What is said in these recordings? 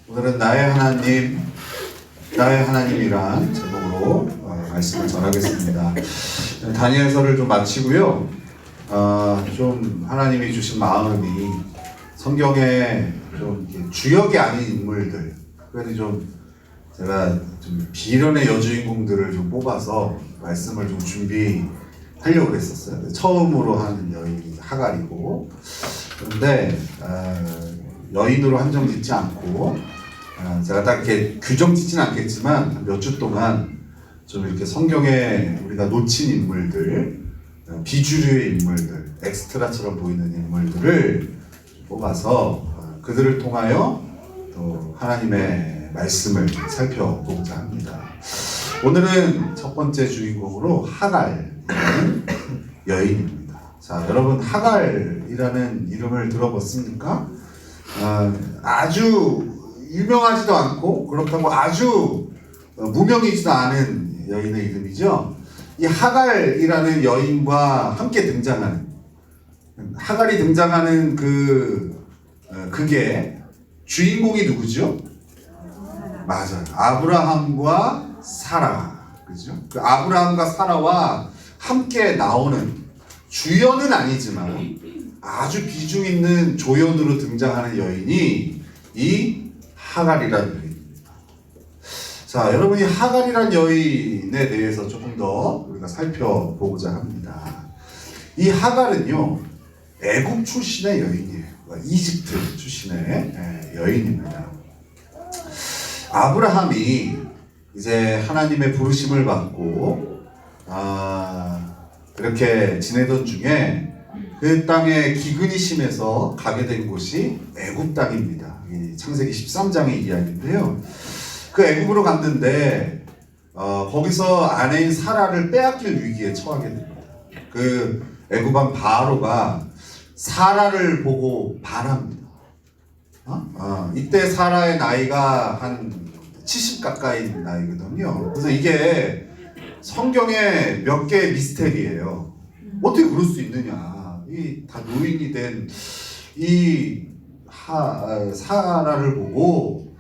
오늘은 나의 하나님이란 제목으로 말씀을 전하겠습니다. 다니엘서를 좀 마치고요. 좀 하나님이 주신 마음이 성경에 좀 주역이 아닌 인물들, 그래도 좀 제가 좀 비련의 여주인공들을 좀 뽑아서 말씀을 좀 준비하려고 했었어요. 처음으로 하는 여인이 하갈이고, 그런데 여인으로 한정 짓지 않고 제가 딱 이렇게 규정 짓진 않겠지만 몇 주 동안 좀 이렇게 성경에 우리가 놓친 인물들, 비주류의 인물들, 엑스트라처럼 보이는 인물들을 뽑아서 그들을 통하여 또 하나님의 말씀을 살펴보고자 합니다. 오늘은 첫 번째 주인공으로 하갈이라는 여인입니다. 자, 여러분 하갈이라는 이름을 들어봤습니까? 아주 유명하지도 않고 그렇다고 아주 무명이지도 않은 여인의 이름이죠. 이 하갈이라는 여인과 함께 등장하는, 하갈이 등장하는 그게 주인공이 누구죠? 맞아요. 아브라함과 사라. 그죠? 그 아브라함과 사라와 함께 나오는, 주연은 아니지만 아주 비중 있는 조연으로 등장하는 여인이 이 하갈이라는 여인입니다. 자, 여러분이 하갈이라는 여인에 대해서 조금 더 우리가 살펴보고자 합니다. 이 하갈은요, 애굽 출신의 여인이에요. 이집트 출신의 여인입니다. 아브라함이 이제 하나님의 부르심을 받고 그렇게 지내던 중에 그 땅에 기근이 심해서 가게 된 곳이 애굽 땅입니다. 창세기 13장의 이야기인데요. 그 애굽으로 갔는데 거기서 아내인 사라를 빼앗길 위기에 처하게 됩니다. 그 애굽 왕 바로가 사라를 보고 반합니다. 이때 사라의 나이가 한 70 가까이 나이거든요. 그래서 이게 성경에 몇 개의 미스테리예요. 어떻게 그럴 수 있느냐. 이 다 노인이 된 이 사라를 보고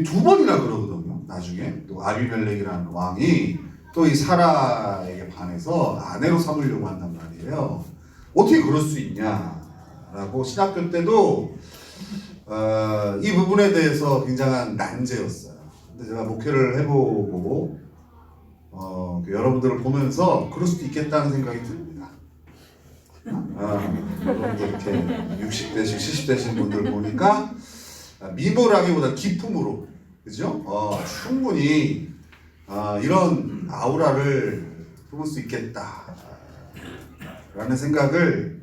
두 번이나 그러거든요. 나중에 또 아비멜렉이라는 왕이 또 이 사라에게 반해서 아내로 삼으려고 한단 말이에요. 어떻게 그럴 수 있냐라고 신학교 때도 이 부분에 대해서 굉장한 난제였어요. 근데 제가 목회를 해보고 여러분들을 보면서 그럴 수도 있겠다는 생각이 듭니다. 여러분들 이렇게 60대씩 70대신 분들 보니까 미모라기보다 기품으로, 그죠? 충분히 이런 아우라를 품을 수 있겠다 라는 생각을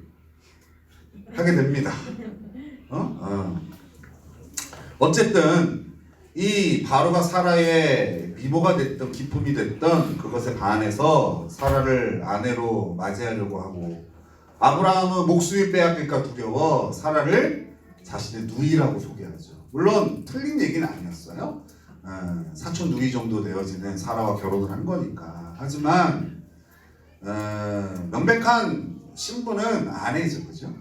하게 됩니다. 어쨌든 이 바로가 사라의 미모가 됐던, 기품이 됐던 그것에 반해서 사라를 아내로 맞이하려고 하고, 아브라함은 목숨이 빼앗길까 두려워 사라를 자신의 누이라고 소개하죠. 물론 틀린 얘기는 아니었어요. 사촌 누이 정도 되어지는 사라와 결혼을 한 거니까. 하지만 명백한 신분은 아내죠, 그죠?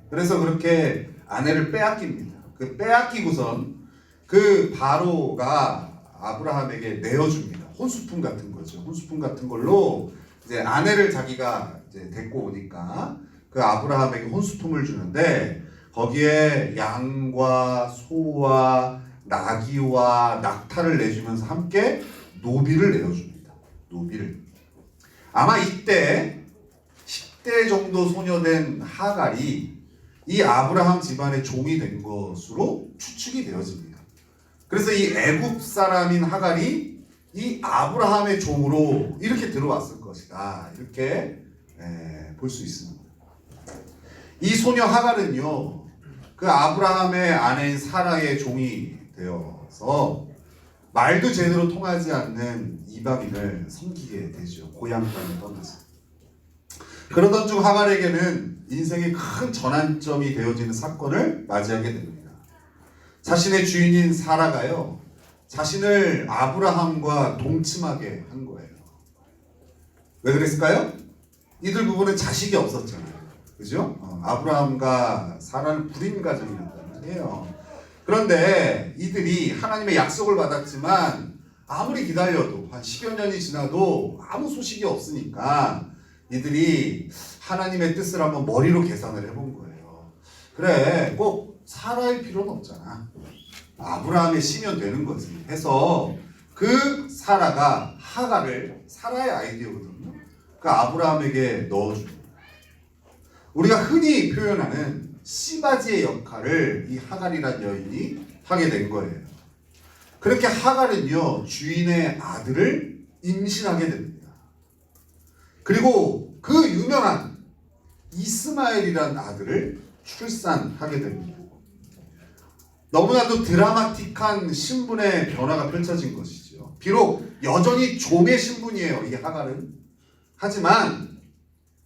그래서 그렇게 아내를 빼앗깁니다. 그 빼앗기고선 그 바로가 아브라함에게 내어줍니다. 혼수품 같은 거죠. 혼수품 같은 걸로 이제 아내를 자기가 이제 데리고 오니까 그 아브라함에게 혼수품을 주는데, 거기에 양과 소와 나귀와 낙타를 내주면서 함께 노비를 내어줍니다. 노비를. 아마 이때 10대 정도 소녀된 하갈이 이 아브라함 집안의 종이 된 것으로 추측이 되어집니다. 그래서 이 애굽 사람인 하갈이 이 아브라함의 종으로 이렇게 들어왔을 것이다, 이렇게 볼 수 있습니다. 이 소녀 하갈은요, 그 아브라함의 아내인 사라의 종이 되어서 말도 제대로 통하지 않는 이방인을 섬기게 되죠. 고향 땅에 떠나서. 그러던 중 하갈에게는 인생의 큰 전환점이 되어지는 사건을 맞이하게 됩니다. 자신의 주인인 사라가요, 자신을 아브라함과 동침하게 한 거예요. 왜 그랬을까요? 이들 부부는 자식이 없었잖아요. 그죠? 아브라함과 사라는 불임 가정이었단 말이에요. 그런데 이들이 하나님의 약속을 받았지만 아무리 기다려도 한 10여 년이 지나도 아무 소식이 없으니까 이들이 하나님의 뜻을 한번 머리로 계산을 해본 거예요. 그래, 꼭 사라일 필요는 없잖아. 아브라함의 씨면 되는 거지. 해서 그 사라가 하갈을, 사라의 아이디어거든요. 그 아브라함에게 넣어주는 거예요. 우리가 흔히 표현하는 씨바지의 역할을 이 하갈이란 여인이 하게 된 거예요. 그렇게 하갈은요, 주인의 아들을 임신하게 됩니다. 그리고 그 유명한 이스마엘이라는 아들을 출산하게 됩니다. 너무나도 드라마틱한 신분의 변화가 펼쳐진 것이죠. 비록 여전히 종의 신분이에요, 이 하갈은. 하지만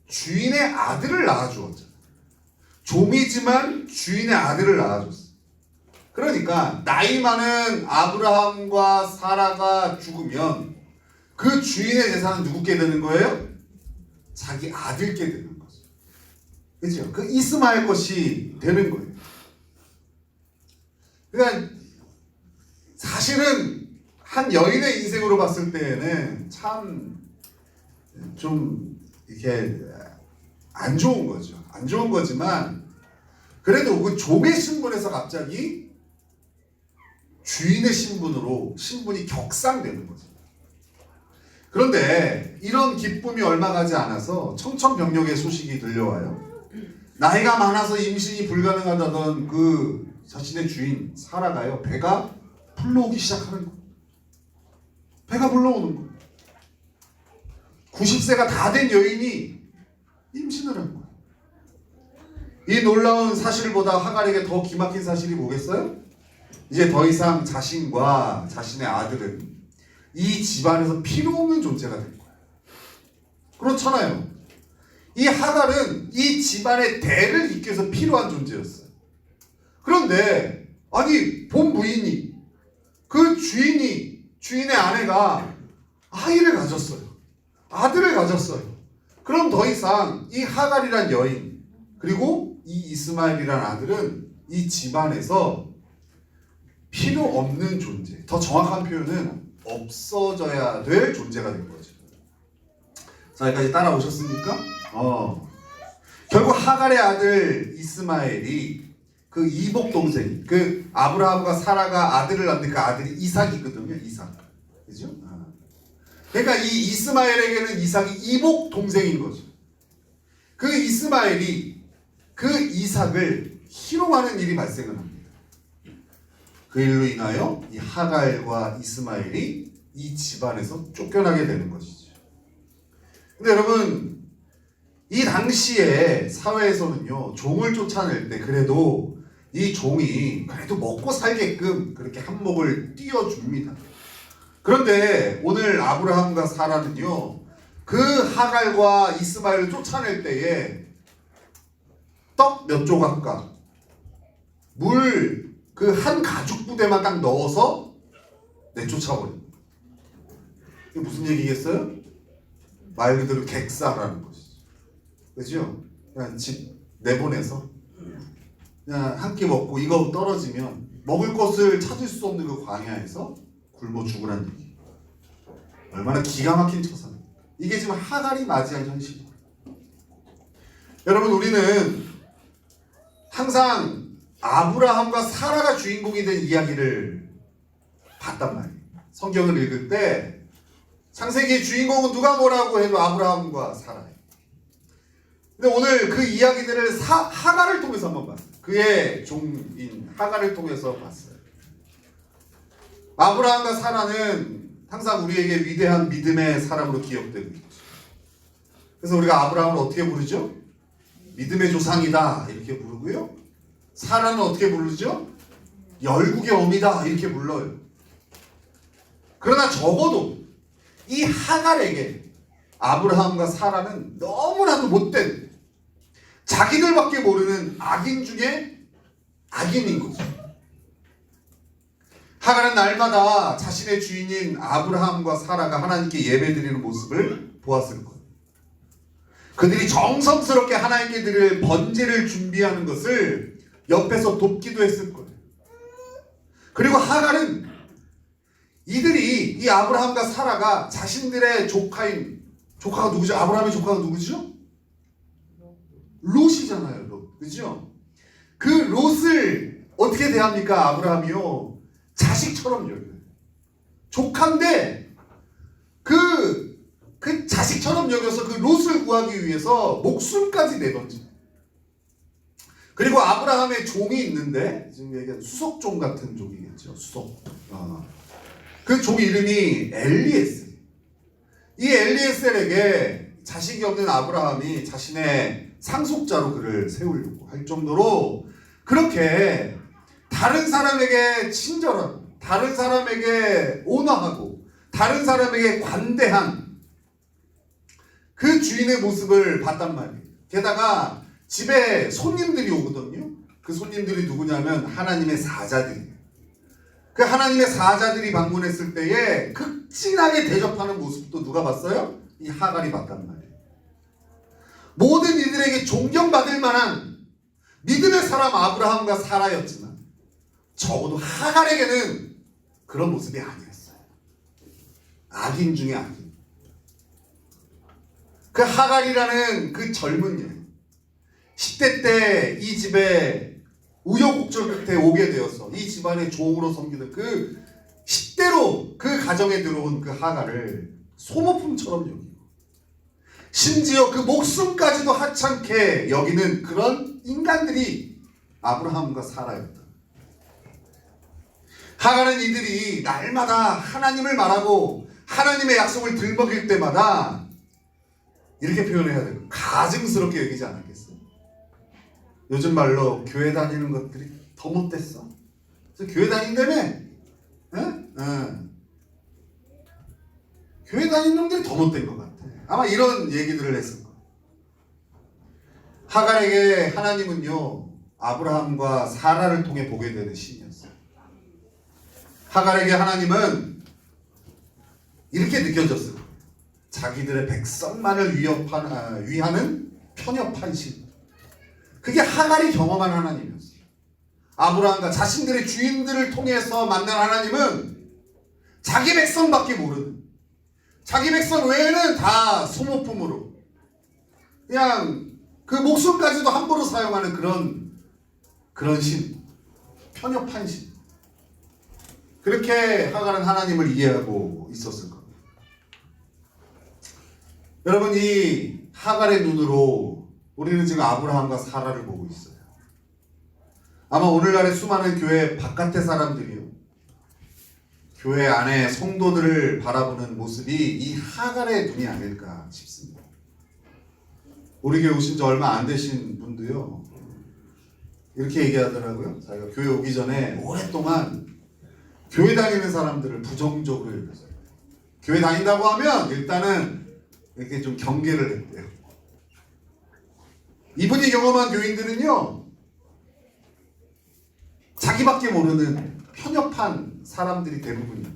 주인의 아들을 낳아주었잖아요. 종이지만 주인의 아들을 낳아줬어요. 그러니까 나이 많은 아브라함과 사라가 죽으면 그 주인의 재산은 누구께 되는 거예요? 자기 아들께 되는 거죠. 그렇죠? 그 이스마엘 것이 되는 거예요. 그러니까 사실은 한 여인의 인생으로 봤을 때에는 참 좀 이렇게 안 좋은 거죠. 안 좋은 거지만 그래도 그 종의 신분에서 갑자기 주인의 신분이 격상되는 거죠. 그런데 이런 기쁨이 얼마 가지 않아서 청천벽력의 소식이 들려와요. 나이가 많아서 임신이 불가능하다던 그 자신의 주인 사라가요, 배가 불러오기 시작하는 거예요. 배가 불러오는 거예요. 90세가 다 된 여인이 임신을 한 거예요. 이 놀라운 사실보다 하갈에게 더 기막힌 사실이 뭐겠어요? 이제 더 이상 자신과 자신의 아들은 이 집안에서 필요 없는 존재가 된 거예요. 그렇잖아요. 이 하갈은 이 집안의 대를 잇기 위해서 필요한 존재였어요. 그런데 아니 본 부인이, 그 주인의 아내가 아이를 가졌어요. 아들을 가졌어요. 그럼 더 이상 이 하갈이란 여인, 그리고 이 이스마엘이란 아들은 이 집안에서 필요 없는 존재, 더 정확한 표현은 없어져야 될 존재가 된 거죠. 자, 여기까지 따라오셨습니까? 결국 하갈의 아들 이스마엘이 그 이복 동생, 그 아브라함과 사라가 아들을 낳는데 그 아들이 이삭이거든요. 이삭, 그죠? 그러니까 이 이스마엘에게는 이삭이 이복 동생인 거죠. 그 이스마엘이 그 이삭을 희롱하는 일이 발생을 합니다. 그 일로 인하여 이 하갈과 이스마엘이 이 집안에서 쫓겨나게 되는 것이죠. 근데 여러분, 이 당시에 사회에서는요, 종을 쫓아낼 때 그래도 이 종이 그래도 먹고 살게끔 그렇게 한몫을 띄워줍니다. 그런데 오늘 아브라함과 사라는요, 그 하갈과 이스마엘을 쫓아낼 때에 떡 몇 조각과 물 그 한 가죽 부대만 딱 넣어서 내쫓아버립니다. 이게 무슨 얘기겠어요? 말 그대로 객사라는 것이죠. 그죠? 그냥 집 내보내서 그냥 한 끼 먹고 이거 떨어지면 먹을 것을 찾을 수 없는 그 광야에서 굶어 죽으라는 얘기. 얼마나 기가 막힌 처사입니까? 이게 지금 하갈이 맞이할 현실이에요. 여러분, 우리는 항상 아브라함과 사라가 주인공이 된 이야기를 봤단 말이에요. 성경을 읽을 때 창세기의 주인공은 누가 뭐라고 해도 아브라함과 사라예요. 근데 오늘 그 이야기들을 하갈을 통해서 한번 봤어요. 그의 종인 하갈을 통해서 봤어요. 아브라함과 사라는 항상 우리에게 위대한 믿음의 사람으로 기억되고 있죠. 그래서 우리가 아브라함을 어떻게 부르죠? 믿음의 조상이다 이렇게 부르고요. 사라는 어떻게 부르죠? 열국의 어미다 이렇게 불러요. 그러나 적어도 이 하갈에게 아브라함과 사라는 너무나도 못된, 자기들밖에 모르는 악인 중에 악인인 거죠. 하갈은 날마다 자신의 주인인 아브라함과 사라가 하나님께 예배드리는 모습을 보았을 거예요. 그들이 정성스럽게 하나님께 드릴 번제를 준비하는 것을 옆에서 돕기도 했을 거예요. 그리고 하갈은 이들이 이 아브라함과 사라가 자신들의 조카가 누구죠? 아브라함의 조카가 누구죠? 롯이잖아요. 롯. 그죠? 그 롯을 어떻게 대합니까? 아브라함이요. 자식처럼 여겨요. 조카인데 그 자식처럼 여겨서 그 롯을 구하기 위해서 목숨까지 내던지. 그리고 아브라함의 종이 있는데 지금 얘기한 수석종 같은 종이겠죠. 수석. 그 종 이름이 엘리에셀. 이 엘리에셀에게 자식이 없는 아브라함이 자신의 상속자로 그를 세우려고 할 정도로 그렇게 다른 사람에게 친절하고 다른 사람에게 온화하고 다른 사람에게 관대한 그 주인의 모습을 봤단 말이에요. 게다가 집에 손님들이 오거든요. 그 손님들이 누구냐면 하나님의 사자들이에요. 그 하나님의 사자들이 방문했을 때에 극진하게 대접하는 모습도 누가 봤어요? 이 하갈이 봤단 말이에요. 모든 이들에게 존경받을 만한 믿음의 사람 아브라함과 사라였지만 적어도 하갈에게는 그런 모습이 아니었어요. 악인 중에 악인. 그 하갈이라는 그 젊은 여인 10대 때 이 집에 우여곡절 끝에 오게 되어서 이 집안의 종으로 섬기는 그 10대로 그 가정에 들어온 그 하갈을 소모품처럼 여기고 심지어 그 목숨까지도 하찮게 여기는 그런 인간들이 아브라함과 사라였다. 하갈은 이들이 날마다 하나님을 말하고 하나님의 약속을 들먹일 때마다 이렇게 표현해야 돼요. 가증스럽게 여기지 않았겠어요? 요즘 말로 교회 다니는 것들이 더 못됐어. 그래서 교회 다닌다며? 교회 다니는 놈들이 더 못된 것 같아. 아마 이런 얘기들을 했을 거예요. 하갈에게 하나님은요 아브라함과 사라를 통해 보게 되는 신이었어요. 하갈에게 하나님은 이렇게 느껴졌어요. 자기들의 백성만을 위하는 편협한 신. 그게 하갈이 경험한 하나님이었어요. 아브라함과 자신들의 주인들을 통해서 만난 하나님은 자기 백성밖에 모르는, 자기 백성 외에는 다 소모품으로 그냥 그 목숨까지도 함부로 사용하는 그런 신, 편협한 신. 그렇게 하갈은 하나님을 이해하고 있었을 겁니다. 여러분, 이 하갈의 눈으로 우리는 지금 아브라함과 사라를 보고 있어요. 아마 오늘날의 수많은 교회 바깥의 사람들이요, 교회 안에 성도들을 바라보는 모습이 이 하갈의 눈이 아닐까 싶습니다. 우리 교회 오신 지 얼마 안 되신 분도요 이렇게 얘기하더라고요. 자기가 교회 오기 전에 오랫동안 교회 다니는 사람들을 부정적으로 여겼어요. 교회 다닌다고 하면 일단은 이렇게 좀 경계를 했대요. 이분이 경험한 교인들은요 자기밖에 모르는 편협한 사람들이 대부분이에요.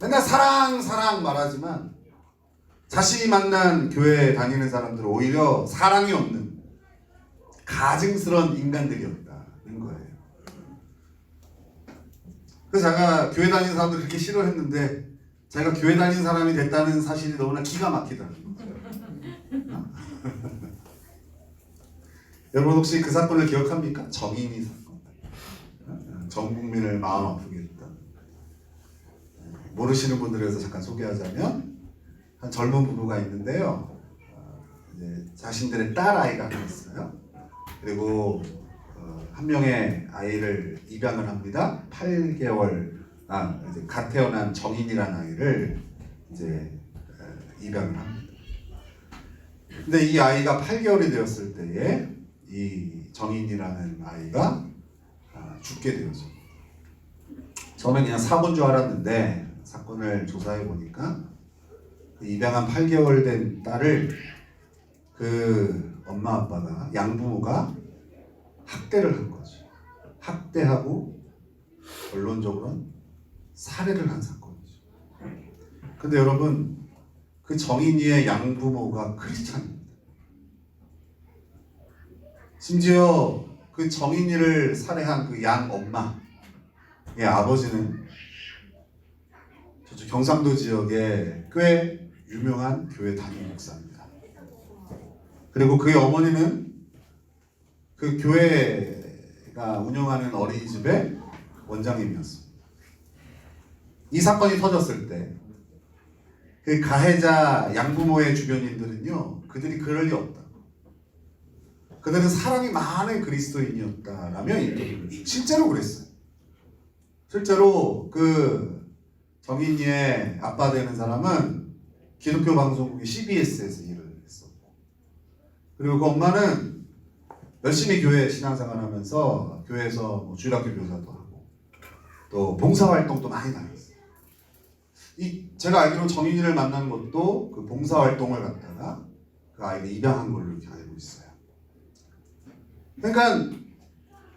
맨날 사랑 말하지만 자신이 만난 교회 다니는 사람들은 오히려 사랑이 없는 가증스러운 인간들이었다는 거예요. 그래서 제가 교회 다니는 사람들 그렇게 싫어했는데 제가 교회 다니는 사람이 됐다는 사실이 너무나 기가 막히다는 거예요. 여러분 혹시 그 사건을 기억합니까? 정인이 사건. 전 국민을 마음 아프게 했던. 모르시는 분들을 위해서 잠깐 소개하자면 한 젊은 부부가 있는데요. 이제 자신들의 딸 아이가 하나 있어요. 그리고 한 명의 아이를 입양을 합니다. 8개월 이제 갓 태어난 정인이라는 아이를 이제 입양을 합니다. 근데 이 아이가 8개월이 되었을 때에 이 정인이라는 아이가 죽게 되었죠. 처음에 그냥 사고인 줄 알았는데 사건을 조사해 보니까 입양한 8개월 된 딸을 그 엄마 아빠가 양부모가 학대를 한 거죠. 학대하고 결론적으로는 살해를 한 사건이죠. 근데 여러분 그 정인이의 양부모가 크리스찬입니다. 심지어 그 정인이를 살해한 그 양 엄마의 아버지는 경상도 지역에 꽤 유명한 교회 담임 목사입니다. 그리고 그의 어머니는 그 교회가 운영하는 어린이집의 원장님이었습니다. 이 사건이 터졌을 때 그 가해자 양부모의 주변인들은요, 그들이 그럴 리 없다. 그들은 사랑이 많은 그리스도인이었다라며 인터뷰를 했어요. 실제로 그랬어요. 실제로 그 정인이의 아빠 되는 사람은 기독교 방송국의 CBS에서 일을 했었고, 그리고 그 엄마는 열심히 교회 신앙생활 하면서 교회에서 뭐 주일학교 교사도 하고 또 봉사활동도 많이 다녔어요. 제가 알기로 정인이를 만난 것도 그 봉사활동을 갖다가 그 아이를 입양한 걸로 이렇게 알고 있어요. 그러니까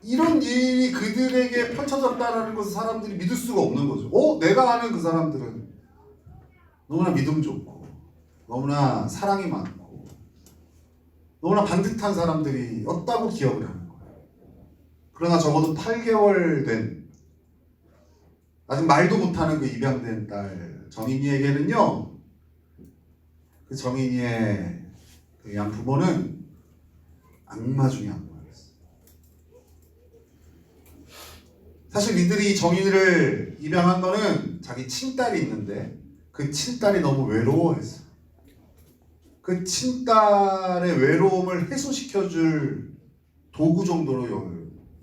이런 일이 그들에게 펼쳐졌다는 것을 사람들이 믿을 수가 없는 거죠. 내가 아는 그 사람들은 너무나 믿음 좋고 너무나 사랑이 많고 너무나 반듯한 사람들이었다고 기억을 하는 거예요. 그러나 적어도 8개월 된 아직 말도 못하는 그 입양된 딸 정인이에게는요, 그 정인이의 그 양부모는 악마 중에 악마였어요. 사실 이들이 정인이를 입양한 거는 자기 친딸이 있는데 그 친딸이 너무 외로워했어요. 그 친딸의 외로움을 해소시켜줄 도구 정도로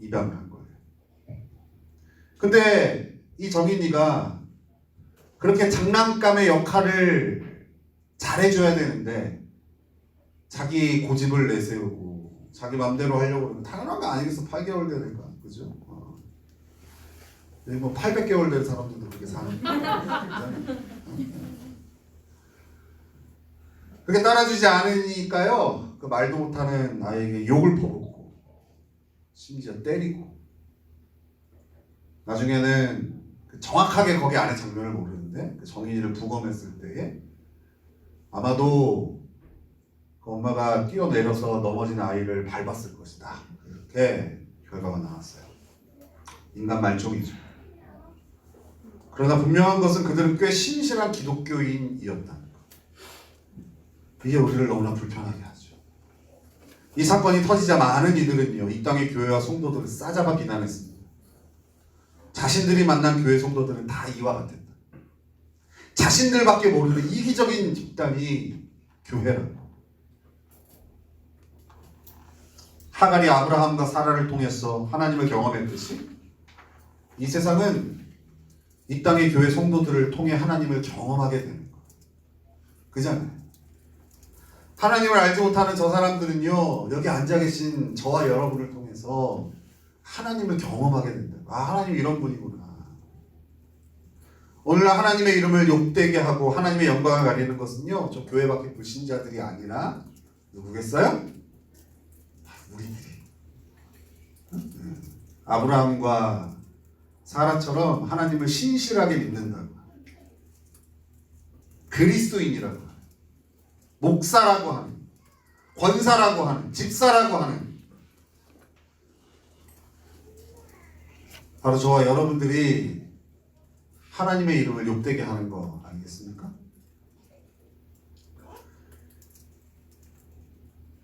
입양을 한 거예요. 근데 이 정인이가 그렇게 장난감의 역할을 잘해줘야 되는데 자기 고집을 내세우고 자기 맘대로 하려고 그러면 당연한 거 아니겠어. 8개월 되니까, 그죠? 뭐 800개월 된 사람들도 그렇게 사는 그렇게 따라주지 않으니까요, 그 말도 못하는 아이에게 욕을 퍼붓고 심지어 때리고, 나중에는 정확하게 거기 안에 장면을 모르는데 그 정인이를 부검했을 때에 아마도 그 엄마가 뛰어내려서 넘어진 아이를 밟았을 것이다. 이렇게 결과가 나왔어요. 인간 말종이죠. 그러나 분명한 것은 그들은 꽤 신실한 기독교인이었다는 것. 이게 우리를 너무나 불편하게 하죠. 이 사건이 터지자 많은 이들은요, 이 땅의 교회와 성도들을 싸잡아 비난했습니다. 자신들이 만난 교회 성도들은 다 이와 같았다. 자신들밖에 모르는 이기적인 집단이 교회라고. 하갈이 아브라함과 사라를 통해서 하나님을 경험했듯이 이 세상은 이 땅의 교회 성도들을 통해 하나님을 경험하게 되는 거예요. 그잖아요. 하나님을 알지 못하는 저 사람들은요, 여기 앉아 계신 저와 여러분을 통해서 하나님을 경험하게 된다. 하나님 이런 분이구나. 오늘날 하나님의 이름을 욕되게 하고 하나님의 영광을 가리는 것은요, 저 교회 밖에 불신자들이 아니라 누구겠어요? 우리들이. 아브라함과 사라처럼 하나님을 신실하게 믿는다고, 그리스도인이라고 하는, 목사라고 하는, 권사라고 하는, 집사라고 하는, 바로 저와 여러분들이 하나님의 이름을 욕되게 하는 거 아니겠습니까?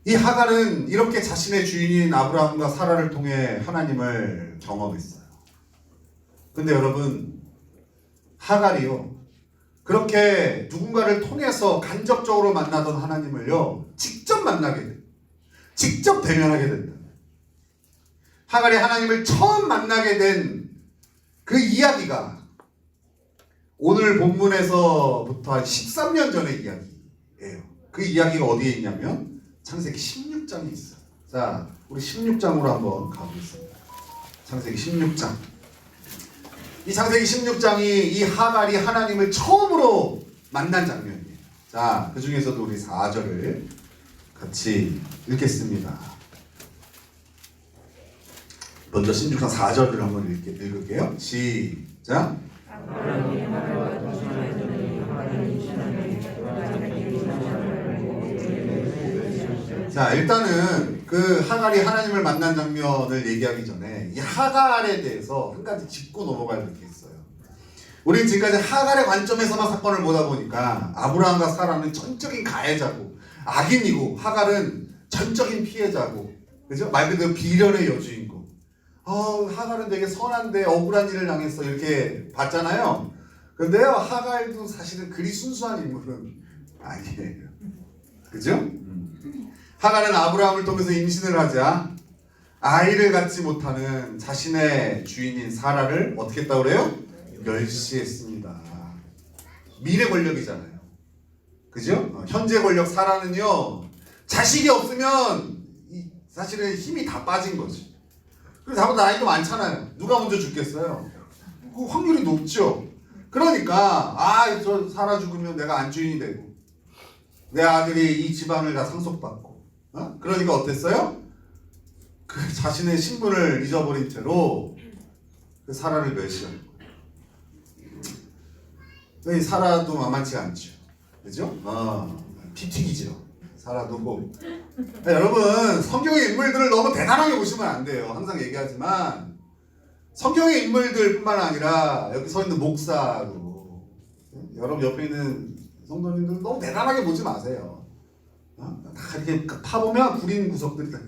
이 하갈은 이렇게 자신의 주인인 아브라함과 사라를 통해 하나님을 경험했어요. 근데 여러분, 하갈이요, 그렇게 누군가를 통해서 간접적으로 만나던 하나님을요, 직접 만나게 돼. 직접 대면하게 된다. 하갈이 하나님을 처음 만나게 된 그 이야기가 오늘 본문에서부터 한 13년 전의 이야기예요. 그 이야기가 어디에 있냐면 창세기 16장에 있어요. 자, 우리 16장으로 한번 가보겠습니다. 창세기 16장. 이 창세기 16장이 이 하갈이 하나님을 처음으로 만난 장면이에요. 자, 그 중에서도 우리 4절을 같이 읽겠습니다. 먼저 16장 4절을 한번 읽을게요. 시작. 자, 일단은 그 하갈이 하나님을 만난 장면을 얘기하기 전에 이 하갈에 대해서 한 가지 짚고 넘어갈 게 있어요. 우리는 지금까지 하갈의 관점에서만 사건을 보다 보니까 아브라함과 사라는 전적인 가해자고 악인이고 하갈은 전적인 피해자고, 그죠? 말 그대로 비련의 여주인공. 하갈은 되게 선한데 억울한 일을 당했어 이렇게 봤잖아요. 근데요, 하갈도 사실은 그리 순수한 인물은 아니에요. 그죠? 하갈은 아브라함을 통해서 임신을 하자 아이를 갖지 못하는 자신의 주인인 사라를 어떻게 했다고 그래요? 멸시했습니다. 미래 권력이잖아요. 그죠? 현재 권력 사라는요, 자식이 없으면 사실은 힘이 다 빠진 거지. 그리고 다보다 나이도 많잖아요. 누가 먼저 죽겠어요? 그 확률이 높죠. 그러니까 저 사라 죽으면 내가 안주인이 되고 내 아들이 이 집안을 다 상속받고, 그러니까 어땠어요? 그 자신의 신분을 잊어버린 채로 그 사라를 멸시하는 거예요. 이 사라도 만만치 않죠. 그죠? 피 튀기죠. 사라도. 여러분, 성경의 인물들을 너무 대단하게 보시면 안 돼요. 항상 얘기하지만 성경의 인물들뿐만 아니라 여기 서 있는 목사도, 여러분 옆에 있는 성도님들 너무 대단하게 보지 마세요. 다 이렇게 파보면 구린 구석들이 다.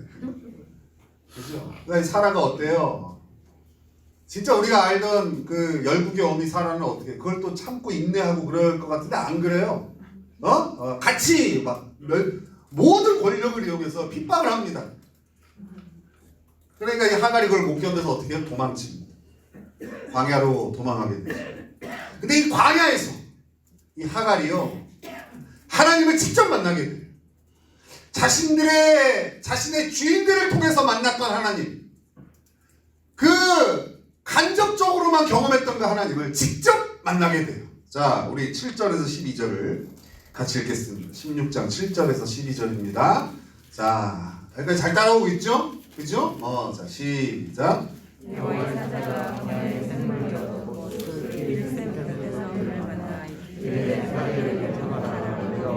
그죠? 그러니까 사라가 어때요? 진짜 우리가 알던 그 열국의 어미 사라는 어떻게 그걸 또 참고 인내하고 그럴 것 같은데 안 그래요? 같이 막 모든 권력을 이용해서 핍박을 합니다. 그러니까 이 하갈이 그걸 못 견뎌서 어떻게 해요? 도망칩니다. 광야로 도망하게 되죠. 근데 이 광야에서 이 하갈이요, 하나님을 직접 만나게 돼요. 자신의 주인들을 통해서 만났던 하나님, 그 간접적으로만 경험했던 그 하나님을 직접 만나게 돼요. 자, 우리 7절에서 12절을 같이 읽겠습니다. 16장 7절에서 12절입니다. 자, 여기까지 잘 따라오고 있죠? 그죠? 자, 시작. 여호와의 사자가 광야에 샘물을 얻고 그 샘에서 물을 만나 이르되 사람들을 경험하라.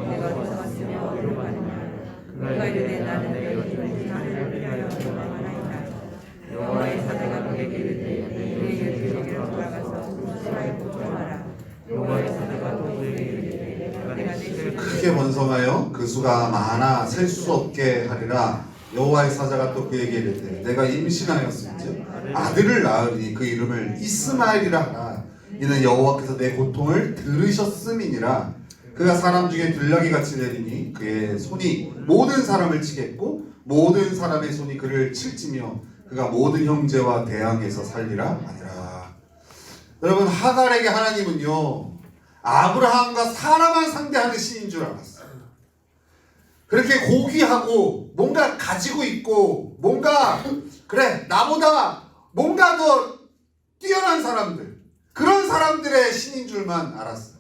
내가 어디서 왔으며 어디로 가느냐. 그가 이르되 나는 내 여주인 사라를 위하여 도망하나이다. 여호와의 사자가 그에게 이르되 내 여주인에게로 돌아가서 사라를 보존하라. 여호와의 사자가 또 그에게 이르되 내가 내 집을 크게 번성하여 그 수가 많아 셀 수 없게 하리라. 여호와의 사자가 또 그에게 이르되 내가 임신하였은즉 아들을 낳으니 그 이름을 이스마엘이라 하라. 이는 여호와께서 내 고통을 들으셨음이니라. 그가 사람 중에 들나귀 같이 내리니 그의 손이 모든 사람을 치겠고 모든 사람의 손이 그를 칠지며 그가 모든 형제와 대항해서 살리라 하니라. 여러분, 하갈에게 하나님은요, 아브라함과 사라만 상대하는 신인 줄 알았어요. 그렇게 고귀하고 뭔가 가지고 있고 뭔가 그래 나보다 뭔가 더 뛰어난 사람들, 그런 사람들의 신인 줄만 알았어요.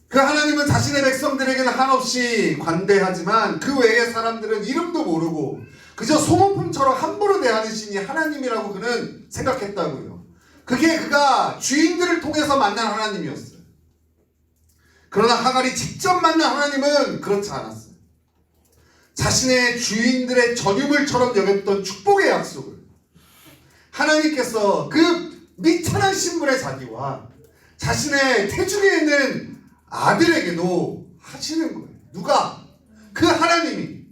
그 하나님은 자신의 백성들에게는 한없이 관대하지만 그 외의 사람들은 이름도 모르고 그저 소모품처럼 함부로 대하는 신이 하나님이라고 그는 생각했다고요. 그게 그가 주인들을 통해서 만난 하나님이었어요. 그러나 하갈이 직접 만난 하나님은 그렇지 않았어요. 자신의 주인들의 전유물처럼 여겼던 축복의 약속을 하나님께서 그 미천한 신분의 자기와 자신의 태중에 있는 아들에게도 하시는 거예요. 누가? 그 하나님이.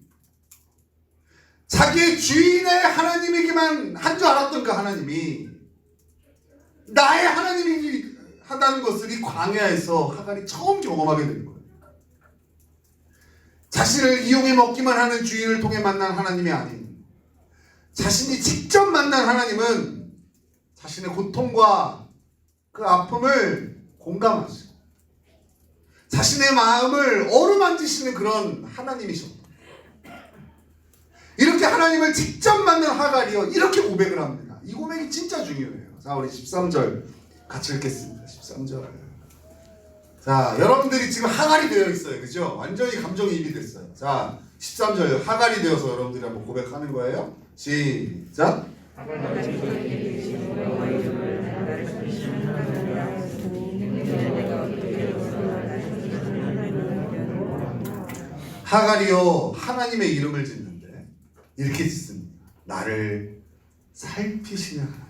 자기의 주인의 하나님이기만 한 줄 알았던 그 하나님이 나의 하나님이 하다는 것을 이 광야에서 하갈이 처음 경험하게 된 거예요. 자신을 이용해 먹기만 하는 주인을 통해 만난 하나님이 아닌, 자신이 직접 만난 하나님은 자신의 고통과 그 아픔을 공감하시고 자신의 마음을 어루만지시는 그런 하나님이셨다. 이렇게 하나님을 직접 만난 하갈이요, 이렇게 고백을 합니다. 이 고백이 진짜 중요해요. 자, 우리 13절 같이 읽겠습니다. 13절. 자, 여러분들이 지금 하갈이 되어 있어요. 그죠? 완전히 감정이입이 됐어요. 자, 13절 하갈이 되어서 여러분들이 한번 고백하는 거예요. 시작. 하갈이요, 하나님의 이름을 짓는데 이렇게 짓습니다. 나를 살피시는 하나님,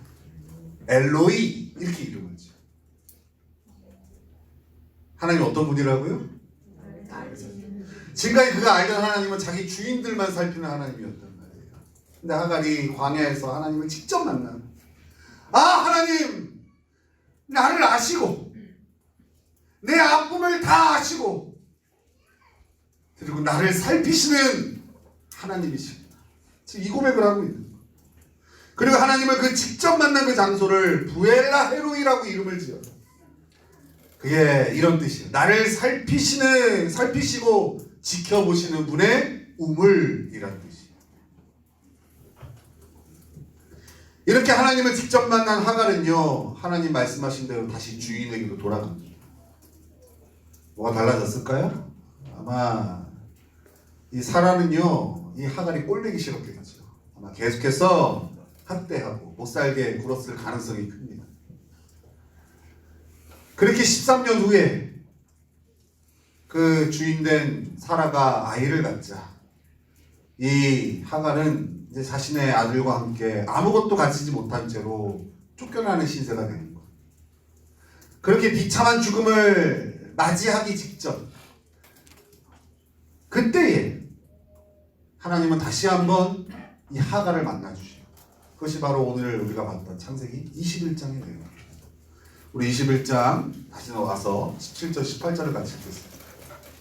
엘로이, 이렇게 이름을 지어요. 하나님 어떤 분이라고요? 지금까지 그가 알던 하나님은 자기 주인들만 살피는 하나님이었단 말이에요. 근데 하갈이 광야에서 하나님을 직접 만나. 하나님, 나를 아시고 내 아픔을 다 아시고 그리고 나를 살피시는 하나님이십니다. 지금 이 고백을 하고 있는 거예요. 그리고 하나님을 그 직접 만난 그 장소를 부엘라 헤로이라고 이름을 지어서, 그게 이런 뜻이에요. 나를 살피시고 지켜보시는 분의 우물이라는 뜻이에요. 이렇게 하나님을 직접 만난 하갈은요, 하나님 말씀하신 대로 다시 주인에게로 돌아갑니다. 뭐가 달라졌을까요? 아마 이 사라는요, 이 하갈이 꼴보기 싫었겠죠. 아마 계속해서 학대하고 못살게 굴었을 가능성이 큽니다. 그렇게 13년 후에 그 주인된 사라가 아이를 갖자 이 하갈은 이제 자신의 아들과 함께 아무것도 가지지 못한 채로 쫓겨나는 신세가 되는 거예요. 그렇게 비참한 죽음을 맞이하기 직전 그때에 하나님은 다시 한번 이 하갈을 만나주시고, 그것이 바로 오늘 우리가 봤던 창세기 21장의 내용입니다. 우리 21장 다시 와서 17절 18절을 같이 읽겠습니다.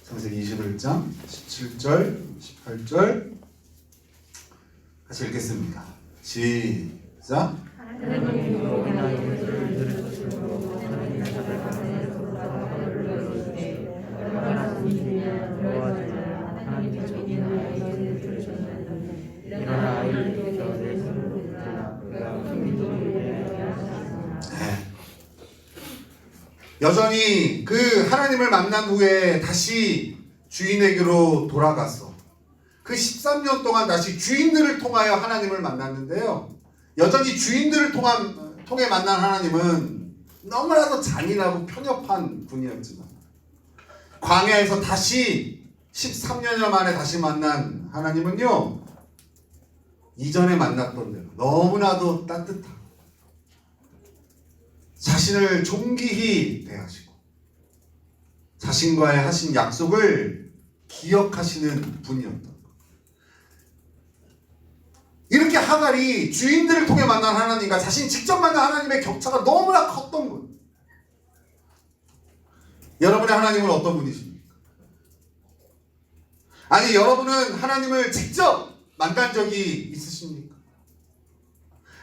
창세기 21장 17절 18절 같이 읽겠습니다. 시작. 여전히 그 하나님을 만난 후에 다시 주인에게로 돌아가서 그 13년 동안 다시 주인들을 통하여 하나님을 만났는데요, 여전히 주인들을 통해 만난 하나님은 너무나도 잔인하고 편협한 분이었지만, 광야에서 다시 13년여 만에 다시 만난 하나님은요, 이전에 만났던 대로 너무나도 따뜻하고 자신을 존귀히 대하시고 자신과의 하신 약속을 기억하시는 분이었던 것. 이렇게 하갈이 주인들을 통해 만난 하나님과 자신이 직접 만난 하나님의 격차가 너무나 컸던 거예요. 여러분의 하나님은 어떤 분이십니까? 아니, 여러분은 하나님을 직접 만난 적이 있으십니까?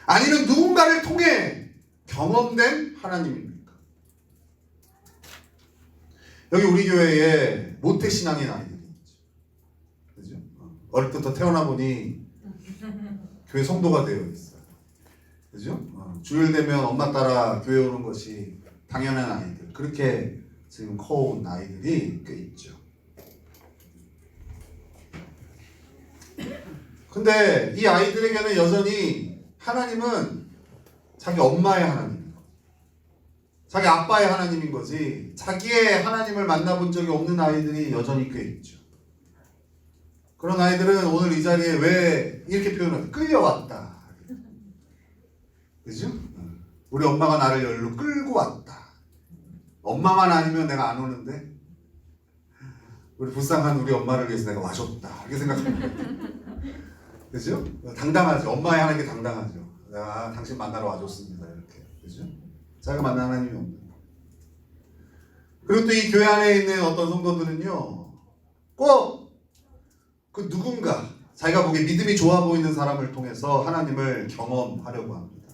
아니면 누군가를 통해 경험된 하나님입니까? 여기 우리 교회에 모태신앙인 아이들이 있죠. 그죠? 어릴 때부터 태어나 보니 교회 성도가 되어 있어요. 그죠? 주일 되면 엄마 따라 교회 오는 것이 당연한 아이들. 그렇게 지금 커온 아이들이 꽤 있죠. 근데 이 아이들에게는 여전히 하나님은 자기 엄마의 하나님, 자기 아빠의 하나님인 거지, 자기의 하나님을 만나본 적이 없는 아이들이 여전히 꽤 있죠. 그런 아이들은 오늘 이 자리에 왜 이렇게 표현해요? 끌려왔다. 그죠? 우리 엄마가 나를 여기로 끌고 왔다. 엄마만 아니면 내가 안 오는데 우리 불쌍한 우리 엄마를 위해서 내가 와줬다. 이렇게 생각합니다. 그죠? 당당하죠. 엄마의 하나님께 당당하죠. 내가 당신 만나러 와줬습니다. 이렇게. 그죠? 자기가 만난 하나님이 없는 거. 그리고 또 이 교회 안에 있는 어떤 성도들은요, 꼭 그 누군가 자기가 보기에 믿음이 좋아 보이는 사람을 통해서 하나님을 경험하려고 합니다.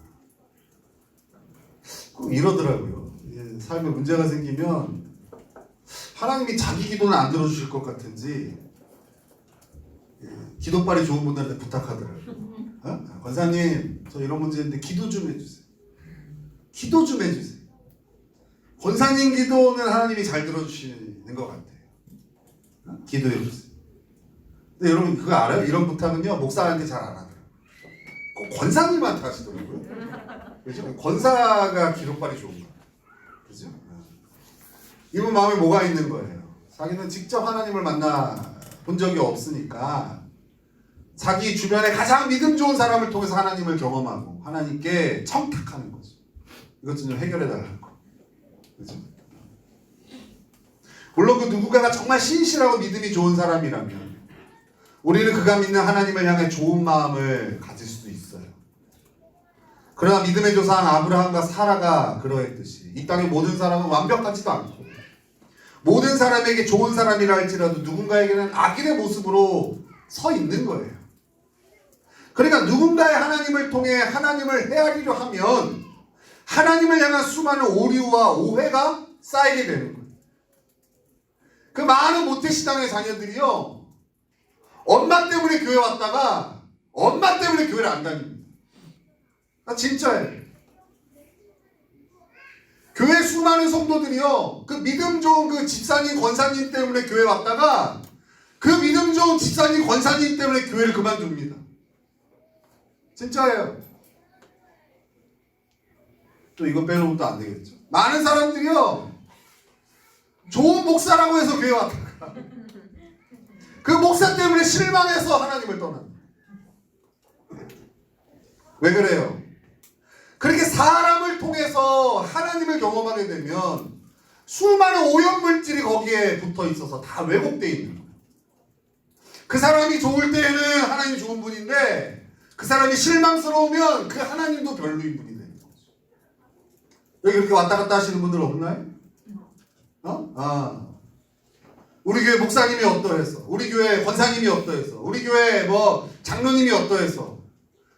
꼭 이러더라고요. 삶에 문제가 생기면 하나님이 자기 기도는 안 들어주실 것 같은지 기도빨이 좋은 분들한테 부탁하더라고요. 권사님, 저 이런 문제 있는데 기도 좀 해주세요. 기도 좀 해주세요. 권사님 기도는 하나님이 잘 들어주시는 것 같아요. 기도해주세요. 근데 여러분 그거 알아요? 이런 부탁은요, 목사한테 잘 안 하더라고요. 꼭 권사님한테 하시더라고요. 그죠? 권사가 기도빨이 좋은 거예요. 그죠? 이분 마음에 뭐가 있는 거예요? 자기는 직접 하나님을 만나 본 적이 없으니까 자기 주변에 가장 믿음 좋은 사람을 통해서 하나님을 경험하고 하나님께 청탁하는 거죠. 이것 좀 해결해 달라고. 그죠? 물론 그 누군가가 정말 신실하고 믿음이 좋은 사람이라면 우리는 그가 믿는 하나님을 향해 좋은 마음을 가질 수도 있어요. 그러나 믿음의 조상 아브라함과 사라가 그러했듯이 이 땅의 모든 사람은 완벽하지도 않고 모든 사람에게 좋은 사람이라 할지라도 누군가에게는 악인의 모습으로 서 있는 거예요. 그러니까 누군가의 하나님을 통해 하나님을 헤아리려 하면 하나님을 향한 수많은 오류와 오해가 쌓이게 되는 거예요. 그 많은 모태신앙의 자녀들이요, 엄마 때문에 교회 왔다가 엄마 때문에 교회를 안 다닙니다. 진짜예요. 교회 수많은 성도들이요, 그 믿음 좋은 그 집사님, 권사님 때문에 교회 왔다가 그 믿음 좋은 집사님, 권사님 때문에 교회를 그만둡니다. 진짜예요. 또 이거 빼놓으면 또 안 되겠죠. 많은 사람들이요, 좋은 목사라고 해서 교회 왔다가 그 목사 때문에 실망해서 하나님을 떠납니다. 왜 그래요? 그렇게 사람을 통해서 하나님을 경험하게 되면 수많은 오염물질이 거기에 붙어 있어서 다 왜곡되어 있는 거예요. 그 사람이 좋을 때에는 하나님이 좋은 분인데 그 사람이 실망스러우면 그 하나님도 별로인 분이 되는 거죠. 여기 이렇게 왔다 갔다 하시는 분들 없나요? 우리 교회 목사님이 어떠해서, 우리 교회 권사님이 어떠해서, 우리 교회 뭐 장로님이 어떠해서,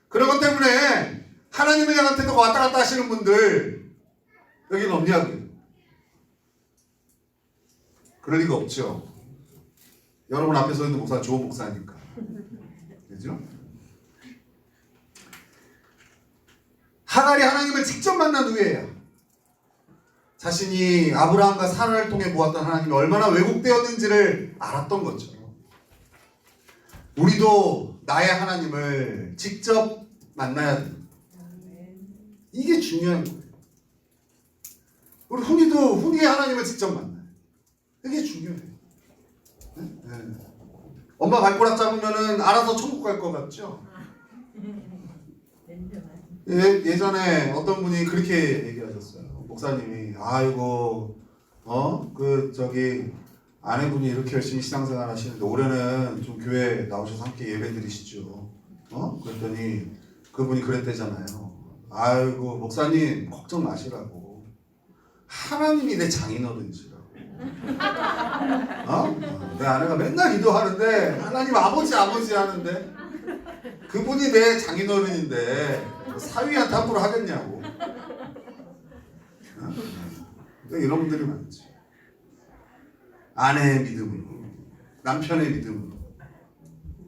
그런 것 때문에 하나님을 향한 태도가 왔다 갔다 하시는 분들 여기는 없냐고요. 그럴 리가 없죠. 여러분 앞에 서 있는 목사는 좋은 목사니까. 그죠? 하갈이 하나님을 직접 만난 후에야 자신이 아브라함과 사라를 통해 보았던 하나님이 얼마나 왜곡되었는지를 알았던 거죠. 우리도 나의 하나님을 직접 만나야 돼요. 이게 중요한 거예요. 우리 훈이의 하나님을 직접 만나요. 이게 중요해요. 네? 엄마 발가락 잡으면은 알아서 천국 갈 것 같죠? 예전에 어떤 분이 그렇게 얘기하셨어요. 목사님이, 아이고, 아내분이 이렇게 열심히 신앙생활 하시는데 올해는 좀 교회 나오셔서 함께 예배 드리시죠. 그랬더니 그분이 그랬대잖아요. 아이고, 목사님 걱정 마시라고. 하나님이 내 장인어른이시라고. 내 아내가 맨날 기도하는데 하나님 아버지 하는데 그분이 내 장인어른인데 사위한테 함부로 하겠냐고. 이런 분들이 많지. 아내의 믿음으로, 남편의 믿음으로,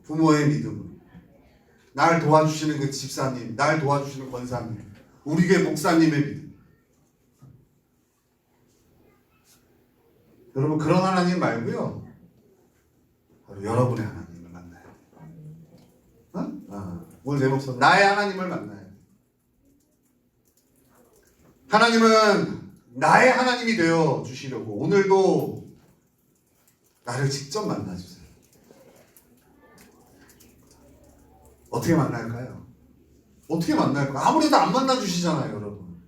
부모의 믿음으로, 날 도와주시는 그 집사님, 날 도와주시는 권사님, 우리 교회 목사님의 믿음. 여러분, 그런 하나님 말고요, 바로 여러분의 하나님을 만나요. 오늘 내 목소리, 나의 하나님을 만나요. 하나님은 나의 하나님이 되어 주시려고 오늘도 나를 직접 만나주세요. 어떻게 만날까요? 어떻게 만날까요? 아무래도 안 만나주시잖아요, 여러분.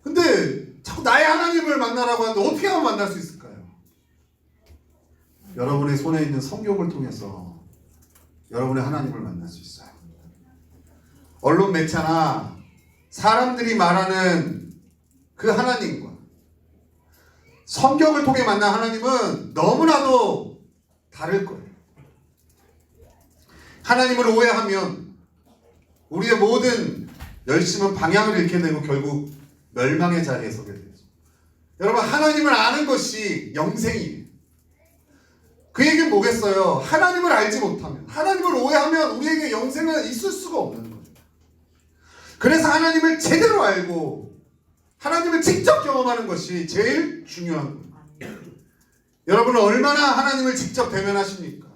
근데 자꾸 나의 하나님을 만나라고 하는데 어떻게 하면 만날 수 있을까요? 여러분의 손에 있는 성경을 통해서 여러분의 하나님을 만날 수 있어요. 언론 매체나 사람들이 말하는 그 하나님과 성경을 통해 만난 하나님은 너무나도 다를 거예요. 하나님을 오해하면 우리의 모든 열심은 방향을 잃게 되고 결국 멸망의 자리에 서게 되죠. 여러분, 하나님을 아는 것이 영생이에요. 그 얘기는 뭐겠어요? 하나님을 알지 못하면, 하나님을 오해하면 우리에게 영생은 있을 수가 없는 거예요. 그래서 하나님을 제대로 알고 하나님을 직접 경험하는 것이 제일 중요한 거예요. 여러분은 얼마나 하나님을 직접 대면하십니까?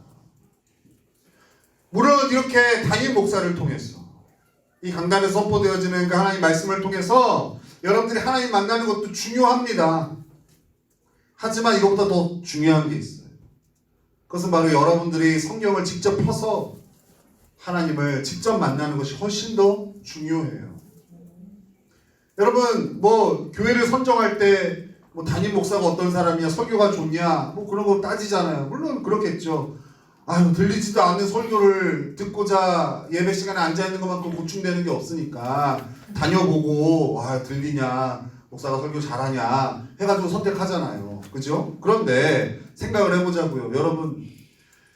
물론 이렇게 담임 목사를 통해서 이 강단에서 선포되어지는 그 하나님 말씀을 통해서 여러분들이 하나님 만나는 것도 중요합니다. 하지만 이것보다 더 중요한 게 있어요. 그것은 바로 여러분들이 성경을 직접 펴서 하나님을 직접 만나는 것이 훨씬 더 중요해요. 여러분, 뭐 교회를 선정할 때 뭐 담임 목사가 어떤 사람이냐, 설교가 좋냐, 뭐 그런 거 따지잖아요. 물론 그렇겠죠. 아유, 들리지도 않는 설교를 듣고자 예배 시간에 앉아 있는 것만큼 보충되는 게 없으니까 다녀보고 들리냐, 목사가 설교 잘하냐 해가지고 선택하잖아요. 그죠? 그런데 생각을 해보자고요. 여러분,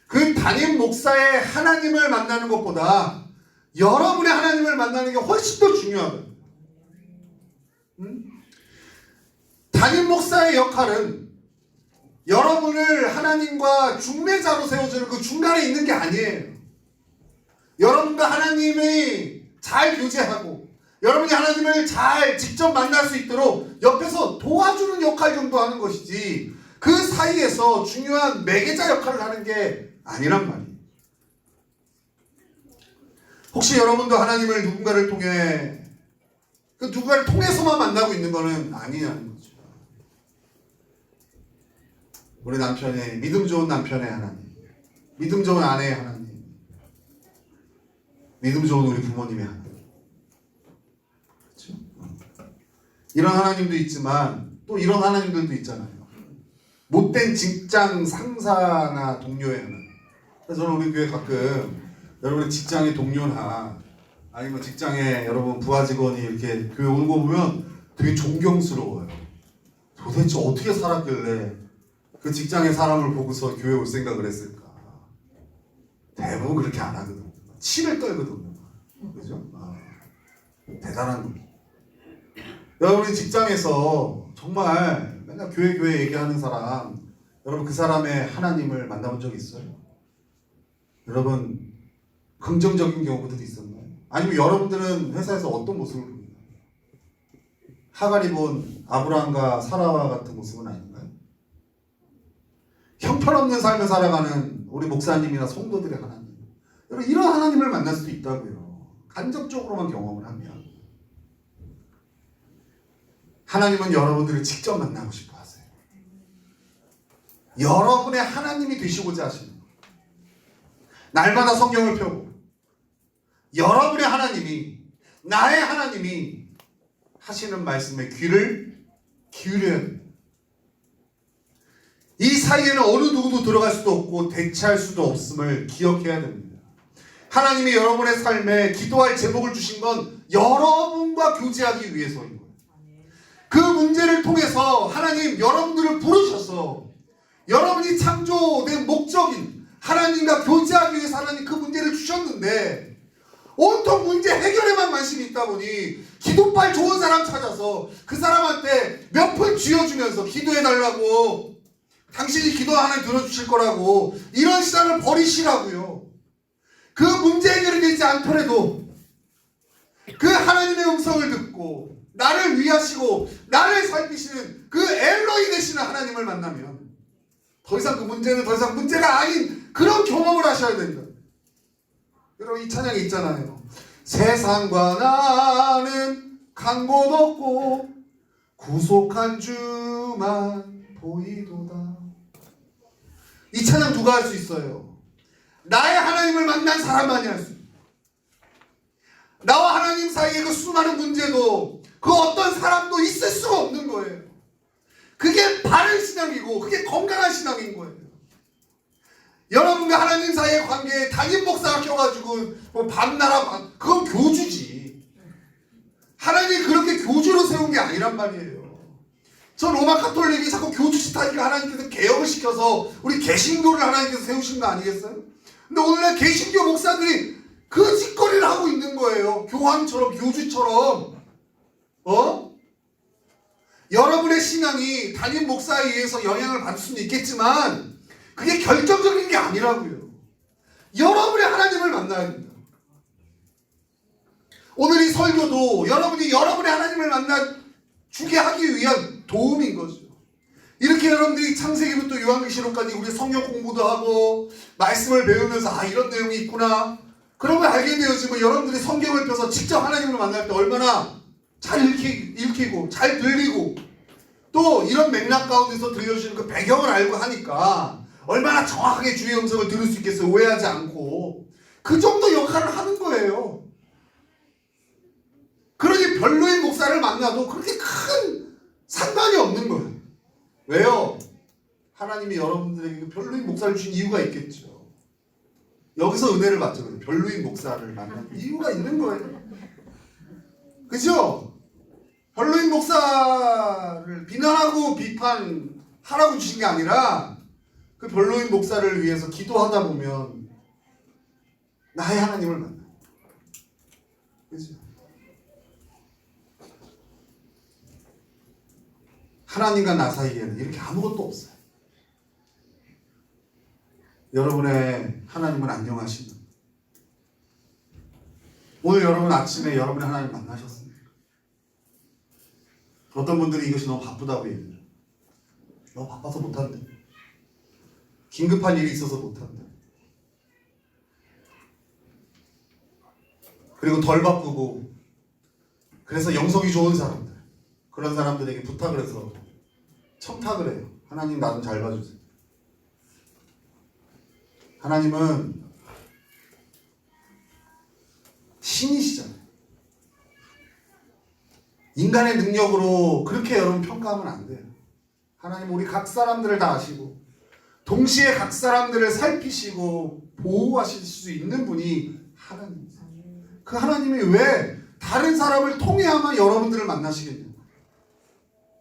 그 담임 목사의 하나님을 만나는 것보다 여러분의 하나님을 만나는 게 훨씬 더 중요하거든요. 담임 목사의 역할은 여러분을 하나님과 중매자로 세워주는 그 중간에 있는 게 아니에요. 여러분과 하나님이 잘 교제하고 여러분이 하나님을 잘 직접 만날 수 있도록 옆에서 도와주는 역할 정도 하는 것이지, 그 사이에서 중요한 매개자 역할을 하는 게 아니란 말이에요. 혹시 여러분도 하나님을 누군가를 통해, 그 누군가를 통해서만 만나고 있는 거는 아니냐는 거죠. 우리 남편의, 믿음 좋은 남편의 하나님, 믿음 좋은 아내의 하나님, 믿음 좋은 우리 부모님의 하나님. 그렇죠? 이런 하나님도 있지만 또 이런 하나님들도 있잖아요. 못된 직장 상사나 동료의 하나님. 그래서 저는 우리 교회 가끔 여러분의 직장의 동료나 아니면 직장에 여러분 부하 직원이 이렇게 교회 오는 거 보면 되게 존경스러워요. 도대체 어떻게 살았길래 그 직장의 사람을 보고서 교회 올 생각을 했을까? 대부분 그렇게 안 하거든요. 치를 떨거든요. 그죠? 대단한 거. 여러분이 직장에서 정말 맨날 교회 얘기하는 사람, 여러분 그 사람의 하나님을 만나본 적 있어요? 여러분 긍정적인 경우들이 있었나요? 아니면 여러분들은 회사에서 어떤 모습을 보이나요? 하갈이 본 아브라함과 사라와 같은 모습은 아닌가요? 형편없는 삶을 살아가는 우리 목사님이나 성도들의 하나님, 여러분 이런 하나님을 만날 수도 있다고요. 간접적으로만 경험을 하면. 하나님은 여러분들을 직접 만나고 싶어 하세요. 여러분의 하나님이 되시고자 하시는 거예요. 날마다 성경을 펴고 여러분의 하나님이, 나의 하나님이 하시는 말씀에 귀를 기울여야 됩니다. 이 사이에는 어느 누구도 들어갈 수도 없고 대체할 수도 없음을 기억해야 됩니다. 하나님이 여러분의 삶에 기도할 제목을 주신 건 여러분과 교제하기 위해서인 거예요. 그 문제를 통해서 하나님 여러분들을 부르셔서 여러분이 창조된 목적인 하나님과 교제하기 위해서 하나님 그 문제를 주셨는데, 온통 문제 해결에만 관심이 있다 보니 기도빨 좋은 사람 찾아서 그 사람한테 몇 푼 쥐어주면서 기도해달라고, 당신이 기도 하나님 들어주실 거라고, 이런 신앙을 버리시라고요. 그 문제 해결이 되지 않더라도 그 하나님의 음성을 듣고 나를 위하시고 나를 살피시는 그 엘로이 되시는 하나님을 만나면 더 이상 그 문제는 더 이상 문제가 아닌 그런 경험을 하셔야 된다. 여러분 이 찬양이 있잖아요. 세상과 나는 간 곳 없고 구속한 주만 보이도다. 이 찬양 누가 할 수 있어요? 나의 하나님을 만난 사람만이 할 수 있어요. 나와 하나님 사이에 그 수많은 문제도 그 어떤 사람도 있을 수가 없는 거예요. 그게 바른 신앙이고 그게 건강한 신앙인 거예요. 여러분과 하나님 사이의 관계에 담임 목사가 껴가지고 뭐 밤나라 그건 교주지. 하나님이 그렇게 교주로 세운 게 아니란 말이에요. 저 로마 가톨릭이 자꾸 교주 짓하니까 하나님께서 개혁을 시켜서 우리 개신교를 하나님께서 세우신 거 아니겠어요? 근데 오늘날 개신교 목사들이 그 짓거리를 하고 있는 거예요. 교황처럼, 교주처럼. 여러분의 신앙이 담임 목사에 의해서 영향을 받을 수는 있겠지만 그게 결정적인 게 아니라고요. 여러분의 하나님을 만나야 됩니다. 오늘 이 설교도 여러분이 여러분의 하나님을 만나주게 하기 위한 도움인 거죠. 이렇게 여러분들이 창세기부터 요한계시록까지 우리 성경 공부도 하고 말씀을 배우면서 이런 내용이 있구나, 그런 걸 알게 되어지면 여러분들이 성경을 펴서 직접 하나님을 만날 때 얼마나 잘 읽히고 잘 들리고 또 이런 맥락 가운데서 들려주시는 그 배경을 알고 하니까 얼마나 정확하게 주의 음성을 들을 수 있겠어요. 오해하지 않고. 그 정도 역할을 하는 거예요. 그러니 별로인 목사를 만나도 그렇게 큰 상관이 없는 거예요. 왜요? 하나님이 여러분들에게 별로인 목사를 주신 이유가 있겠죠. 여기서 은혜를 받죠. 별로인 목사를 만난 이유가 있는 거예요. 그죠? 별로인 목사를 비난하고 비판하라고 주신 게 아니라 그 별로인 목사를 위해서 기도하다 보면 나의 하나님을 만나요. 그죠? 하나님과 나 사이에는 이렇게 아무것도 없어요. 여러분의 하나님은 안녕하십니까? 오늘 여러분 아침에 여러분의 하나님 만나셨습니까? 어떤 분들이 이것이 너무 바쁘다고 얘기해요. 너무 바빠서 못한대. 긴급한 일이 있어서 못한대. 그리고 덜 바쁘고 그래서 영성이 좋은 사람들, 그런 사람들에게 부탁을 해서 청탁을 해요. 하나님 나 좀 잘 봐주세요. 하나님은 신이시잖아요. 인간의 능력으로 그렇게 여러분 평가하면 안 돼요. 하나님 우리 각 사람들을 다 아시고 동시에 각 사람들을 살피시고 보호하실 수 있는 분이 하나님이세요. 그 하나님이 왜 다른 사람을 통해야만 여러분들을 만나시겠냐고.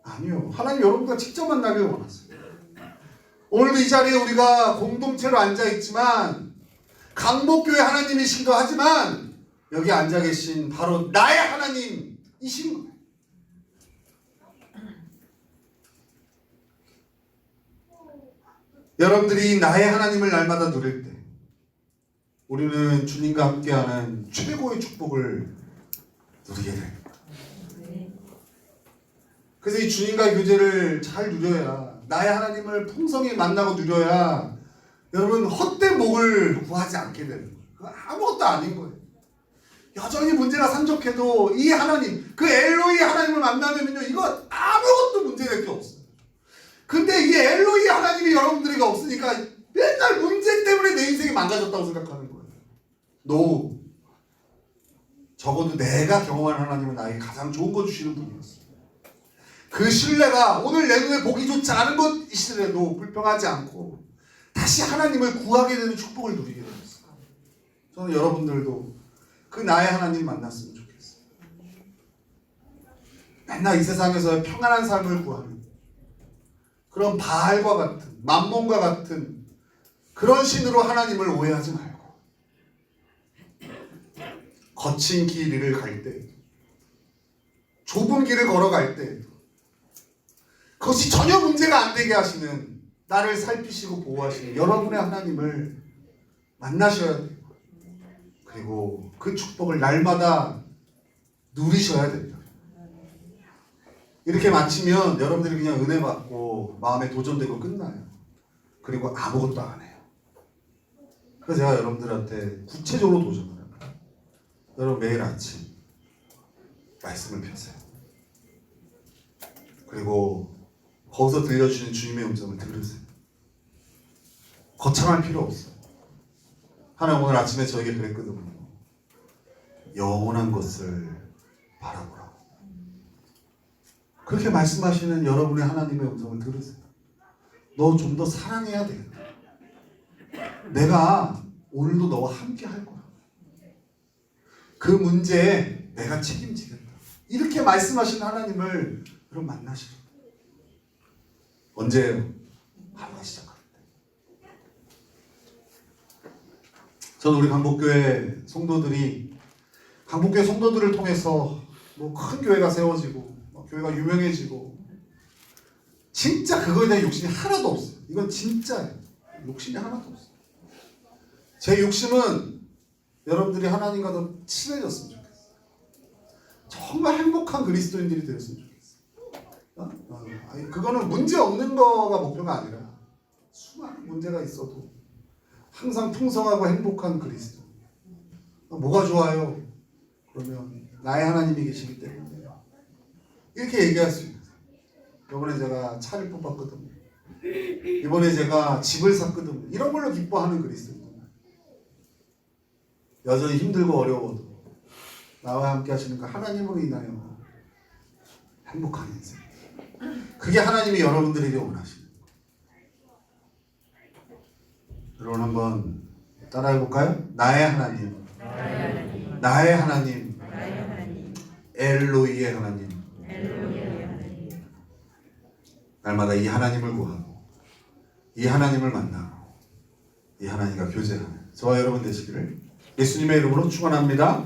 아니요. 하나님 여러분과 직접 만나기를 원하세요. 오늘도 이 자리에 우리가 공동체로 앉아있지만 강복교회 하나님이시기도 하지만 여기 앉아 계신 바로 나의 하나님이신 거예요. 여러분들이 나의 하나님을 날마다 누릴 때 우리는 주님과 함께하는 최고의 축복을 누리게 됩니다. 그래서 이 주님과의 교제를 잘 누려야, 나의 하나님을 풍성히 만나고 누려야 여러분 헛된 복을 구하지 않게 되는 거예요. 그건 아무것도 아닌 거예요. 여전히 문제가 산적해도 이 하나님, 그 엘로이 하나님을 만나면요 이거 아무것도 문제될 게 없어요. 근데 이 엘로이 하나님이 여러분들에게 없으니까 맨날 문제 때문에 내 인생이 망가졌다고 생각하는 거예요. No. 적어도 내가 경험한 하나님은 나에게 가장 좋은 거 주시는 분이었어요. 그 신뢰가 오늘 내 눈에 보기 좋지 않은 것이시라도 불평하지 않고 다시 하나님을 구하게 되는 축복을 누리게 되었어요. 저는 여러분들도 그 나의 하나님 만났으면 좋겠어요. 맨날 이 세상에서 평안한 삶을 구하는 그런 바알과 같은 맘몬과 같은 그런 신으로 하나님을 오해하지 말고 거친 길을 갈 때, 좁은 길을 걸어갈 때 그것이 전혀 문제가 안 되게 하시는, 나를 살피시고 보호하시는 여러분의 하나님을 만나셔야 돼요. 그리고 그 축복을 날마다 누리셔야 됩니다. 이렇게 마치면 여러분들이 그냥 은혜 받고 마음에 도전되고 끝나요. 그리고 아무것도 안 해요. 그래서 제가 여러분들한테 구체적으로 도전을 합니다. 여러분 매일 아침 말씀을 펴세요. 그리고 거기서 들려주시는 주님의 음성을 들으세요. 거창할 필요 없어요. 하나님 오늘 아침에 저에게 그랬거든요. 영원한 것을 바라보라고. 그렇게 말씀하시는 여러분의 하나님의 음성을 들으세요. 너 좀 더 사랑해야 되겠다. 내가 오늘도 너와 함께 할 거야. 그 문제에 내가 책임지겠다. 이렇게 말씀하시는 하나님을 여러분 만나시죠. 언제예요? 하루가 시작할 때. 저는 우리 강복교회 성도들이 강복교회 성도들을 통해서 뭐 큰 교회가 세워지고 교회가 유명해지고 진짜 그거에 대한 욕심이 하나도 없어요. 이건 진짜예요. 욕심이 하나도 없어요. 제 욕심은 여러분들이 하나님과 더 친해졌으면 좋겠어요. 정말 행복한 그리스도인들이 되었으면 좋겠어요. 아니, 그거는 문제 없는 거가 목표가 아니라 수많은 문제가 있어도 항상 풍성하고 행복한 그리스도. 뭐가 좋아요? 그러면 나의 하나님이 계시기 때문에 이렇게 얘기할 수 있어요. 이번에 제가 차를 뽑았거든요. 이번에 제가 집을 샀거든요. 이런 걸로 기뻐하는 그리스도입니다. 여전히 힘들고 어려워도 나와 함께 하시는 그 하나님으로 인하여 행복한 인생. 그게 하나님이 여러분들에게 원하시는 거예요. 여러분 한번 따라해 볼까요? 나의 하나님, 나의 하나님, 엘로이의 하나님. 날마다 이 하나님을 구하고 이 하나님을 만나고 이 하나님과 교제하는 저와 여러분 되시기를 예수님의 이름으로 축원합니다.